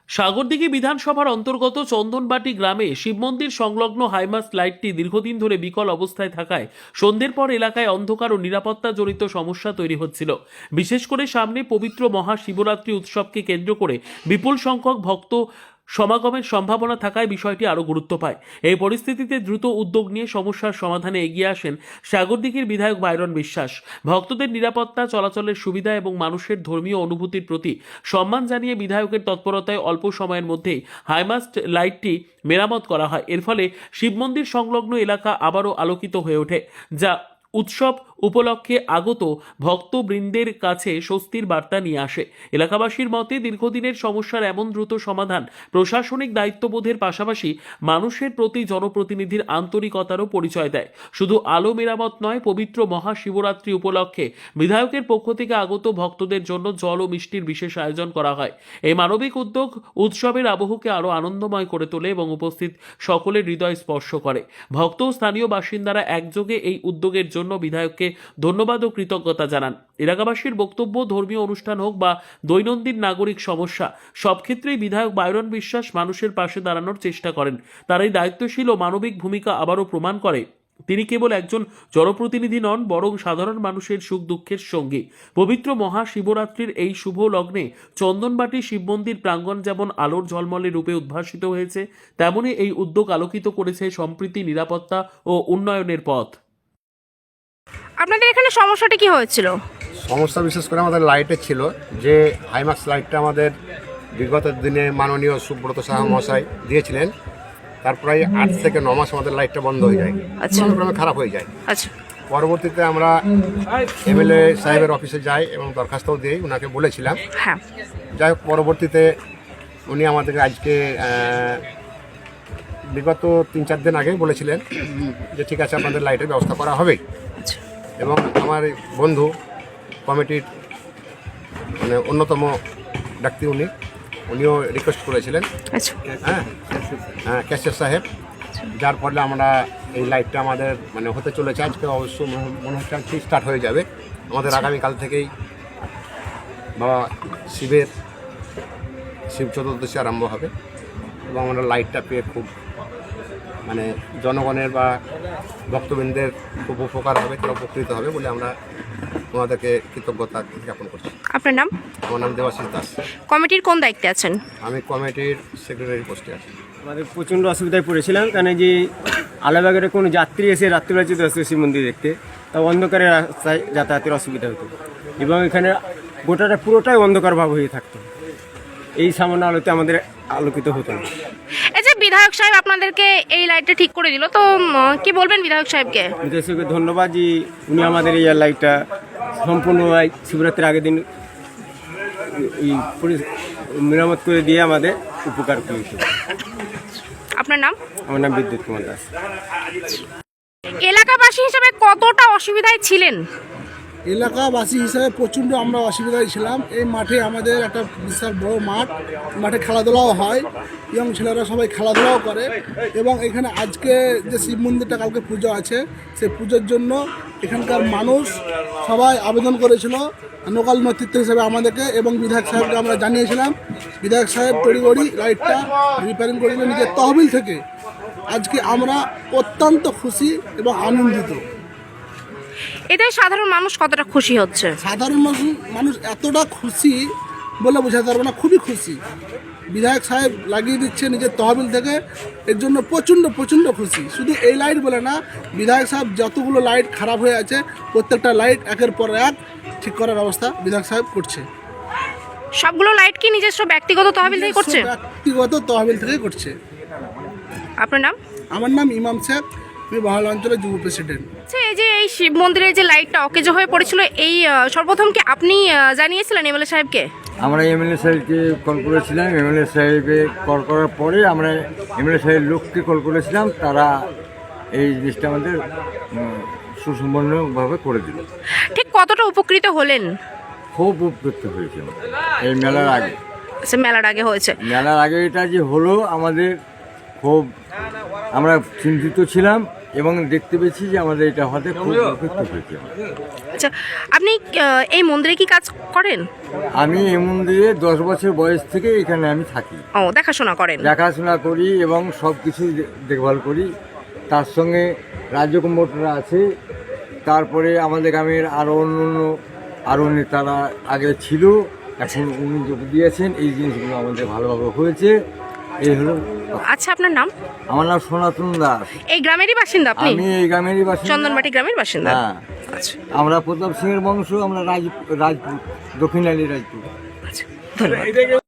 সাগরদিঘি বিধানসভার অন্তর্গত চন্দনবাটি গ্রামে শিব মন্দির সংলগ্ন হাইমাস্ট লাইটটি দীর্ঘদিন ধরে বিকল অবস্থায় থাকায় সন্ধ্যের পর এলাকায় অন্ধকার ও নিরাপত্তা জনিত সমস্যা তৈরি হচ্ছিল। বিশেষ করে সামনে পবিত্র মহাশিবরাত্রি উৎসবকে কেন্দ্র করে বিপুল সংখ্যক ভক্ত সমাগমের সম্ভাবনা থাকায় বিষয়টি আরও গুরুত্ব পায়। এই পরিস্থিতিতে দ্রুত উদ্যোগ নিয়ে সমস্যার সমাধানে এগিয়ে আসেন সাগরদিঘির বিধায়ক বাইরন বিশ্বাস। ভক্তদের নিরাপত্তা, চলাচলের সুবিধা এবং মানুষের ধর্মীয় অনুভূতির প্রতি সম্মান জানিয়ে বিধায়কের তৎপরতায় অল্প সময়ের মধ্যেই হাইমাস্ট লাইটটি মেরামত করা হয়। এর ফলে শিব মন্দির সংলগ্ন এলাকা আবারও আলোকিত হয়ে ওঠে, যা উৎসব উপলক্ষে আগত ভক্তবৃন্দের কাছে স্বস্তির বার্তা নিয়ে আসে। এলাকাবাসীর মতে দীর্ঘদিনের সমস্যার এমন দ্রুত সমাধান প্রশাসনিক দায়িত্ববোধের পাশাপাশি মানুষের প্রতি জনপ্রতিনিধির আন্তরিকতারও পরিচয় দেয়। শুধু আলো মেরামত নয়, পবিত্র মহাশিবরাত্রি উপলক্ষে বিধায়কের পক্ষ থেকে আগত ভক্তদের জন্য জল ও মিষ্টির বিশেষ আয়োজন করা হয়। এই মানবিক উদ্যোগ উৎসবের আবহকে আরও আনন্দময় করে তোলে এবং উপস্থিত সকলের হৃদয় স্পর্শ করে। ভক্ত ও স্থানীয় বাসিন্দারা একযোগে এই উদ্যোগের জন্য বিধায়ককে ধন্যবাদ ও কৃতজ্ঞতা জানান। এলাকাবাসীর বক্তব্য, ধর্মীয় অনুষ্ঠান হোক বা দৈনন্দিন নাগরিক সমস্যা, সব ক্ষেত্রেই বিধায়ক বাইরন বিশ্বাস মানুষের পাশে দাঁড়ানোর চেষ্টা করেন। তার এই দায়িত্বশীল ও মানবিক ভূমিকা আবারও প্রমাণ করে তিনি কেবল একজন জনপ্রতিনিধি নন, বরং সাধারণ মানুষের সুখ দুঃখের সঙ্গী। পবিত্র মহাশিবরাত্রির এই শুভ লগ্নে চন্দনবাটি শিব মন্দির প্রাঙ্গণ যেমন আলোর ঝলমলে রূপে উদ্ভাসিত হয়েছে, তেমনি এই উদ্যোগ আলোকিত করেছে সম্প্রীতি, নিরাপত্তা ও উন্নয়নের পথ। আপনাদের এখানে সমস্যাটা কি হয়েছিল? সমস্যা বিশেষ করে আমাদের লাইটের ছিল, যে হাইমাক্স লাইটটা আমাদের বিগত দিনে মাননীয় সুব্রত সাহা মহাশয় দিয়েছিলেন। তারপরে 8 থেকে 9 মাস আমাদের লাইটটা বন্ধ হয়ে যায়, ক্রমে খারাপ হয়ে যায়। পরবর্তীতে আমরা এমএলএ সাহেবের অফিসে যাই এবং দরখাস্তও দিই, ওনাকে বলেছিলাম। যাই হোক, পরবর্তীতে উনি আমাদেরকে আজকে বিগত 3-4 দিন আগে বলেছিলেন যে ঠিক আছে, আপনাদের লাইটের ব্যবস্থা করা হবে। এবং আমার বন্ধু কমিটির মানে অন্যতম ব্যক্তি উনিও রিকোয়েস্ট করেছিলেন, হ্যাঁ ক্যাশিয়ার সাহেব, যার ফলে আমরা এই লাইটটা আমাদের মানে হতে চলেছে। আজকে অবশ্য মনে হচ্ছে আজকে স্টার্ট হয়ে যাবে। আমাদের আগামীকাল থেকেই বাবা শিব চতুর্দশী আরম্ভ হবে এবং আমরা লাইটটা পেয়ে খুব মানে জনগণের বা ভক্তবৃন্দের খুব উপকার হবে, তারা উপকৃত হবে বলে আমরা ওনাদেরকে কৃতজ্ঞতা জ্ঞাপন করছি। আপনার নাম? আমার নাম দেবাশিস দাস। কমিটির কোন দায়িত্বে আছেন? আমি কমিটির সেক্রেটারি পোস্টে আছি। আমাদের প্রচণ্ড অসুবিধায় পড়েছিলাম, কারণ যে আলাবাগের কোনো যাত্রী এসে রাত্রিবেলা যেতে আসতো শিব মন্দির দেখতে, তা অন্ধকারে রাস্তায় যাতায়াতের অসুবিধা হতো এবং এখানে গোটাটা পুরোটাই অন্ধকার ভাব হয়ে থাকতো। এই সামান্য আলোতে আমাদের আলোকিত হতো না। এই যে বিধায়ক সাহেব আপনাদেরকে এই লাইটটা ঠিক করে দিল, তো কি বলবেন বিধায়ক সাহেবকে? বিধায়ক সাহেবকে ধন্যবাদ যে উনি আমাদের এই লাইটটা সম্পূর্ণ শিবরাত্রির আগের দিন মেরামত করে দিয়ে আমাদের উপকার করেছে। আপনার নাম? আমার নাম বিদ্যুৎ কুমার দাস। এলাকাবাসী হিসেবে কতটা অসুবিধায় ছিলেন? এলাকাবাসী হিসাবে প্রচণ্ড আমরা অসুবিধায় ছিলাম। এই মাঠে আমাদের একটা বিশাল বড় মাঠে খেলাধুলাও হয়, ইয়ং ছেলেরা সবাই খেলাধুলাও করে এবং এখানে আজকে যে শিব মন্দিরটা কালকে পুজো আছে, সেই পুজোর জন্য এখানকার মানুষ সবাই আবেদন করেছিল লোকাল নেতৃত্ব হিসেবে আমাদেরকে, এবং বিধায়ক সাহেবকে আমরা জানিয়েছিলাম। বিধায়ক সাহেব তড়িঘড়ি লাইটটা রিপেয়ারিং করে দিলেন নিজের তহবিল থেকে। আজকে আমরা অত্যন্ত খুশি এবং আনন্দিত। এতে সাধারণ মানুষ কতটা খুশি হচ্ছে? সাধারণ মানুষ এতটা খুশি বলে বোঝাতে পারবো না, খুবই খুশি। বিধায়ক সাহেব লাগিয়ে দিচ্ছে নিজের তহবিল থেকে, এর জন্য প্রচণ্ড খুশি। শুধু এই লাইট বলে না, বিধায়ক সাহেব যতগুলো লাইট খারাপ হয়ে আছে প্রত্যেকটা লাইট একের পর এক ঠিক করার ব্যবস্থা বিধায়ক সাহেব করছে। সবগুলো লাইট কি নিজস্ব ব্যক্তিগত তহবিল থেকে করছে? ব্যক্তিগত তহবিল থেকে করছে। আপনার নাম? আমার নাম ইমাম শেখ, আমি বহাল অঞ্চলের যুব প্রেসিডেন্ট। এই যে এই শিব মন্দিরের যে লাইটটা অকেজো হয়ে পড়েছিল, এই সর্বপ্রথম কি আপনি জানিয়েছিলেন এমএলএ সাহেবকে? আমরা এমএলএ সাহেবকে কল করেছিলাম। এমএলএ সাহেবকে কল করার পরে আমরা এমএলএ সাহেবের লোককে কল করেছিলাম, তারা এই জিনিসটা আমাদের সুসম্পন্নভাবে করে দিল। ঠিক কতটা উপকৃত হলেন? খুব উপকৃত হয়েছিল এই মেলার আগে। মেলার আগে হয়েছে? মেলার আগে এটা যে হলো আমাদের খুব আমরা চিন্তিত ছিলাম, এবং দেখতে পেয়েছি যে আমাদের এটা হতে খুব উপকৃত হয়েছে। আচ্ছা, আপনি এই মন্দিরে কি কাজ করেন? আমি এই মন্দিরে 10 বছর বয়স থেকে এখানে আমি থাকি, ও, দেখাশোনা করেন। দেখাশোনা করি এবং সব কিছু দেখভাল করি। তার সঙ্গে রাজ্য কমিটিরা আছে, তারপরে আমাদের গ্রামের আরও নেতারা আগে ছিল, এখন উনি যোগ দিয়েছেন। এই জিনিসগুলো আমাদের ভালোভাবে হয়েছে। এই হলো। আচ্ছা, আপনার নাম? আমার নাম সনাতন দাস। এই গ্রামেরই বাসিন্দা আপনি? আমি এই গ্রামেরই বাসিন্দা। চন্দনবাটি গ্রামের বাসিন্দা। হ্যাঁ, আচ্ছা, আমরা প্রতাপ সিংহের বংশ, আমরা রাজপুত, দক্ষিণ আলী রাজপুত। আচ্ছা, ধন্যবাদ।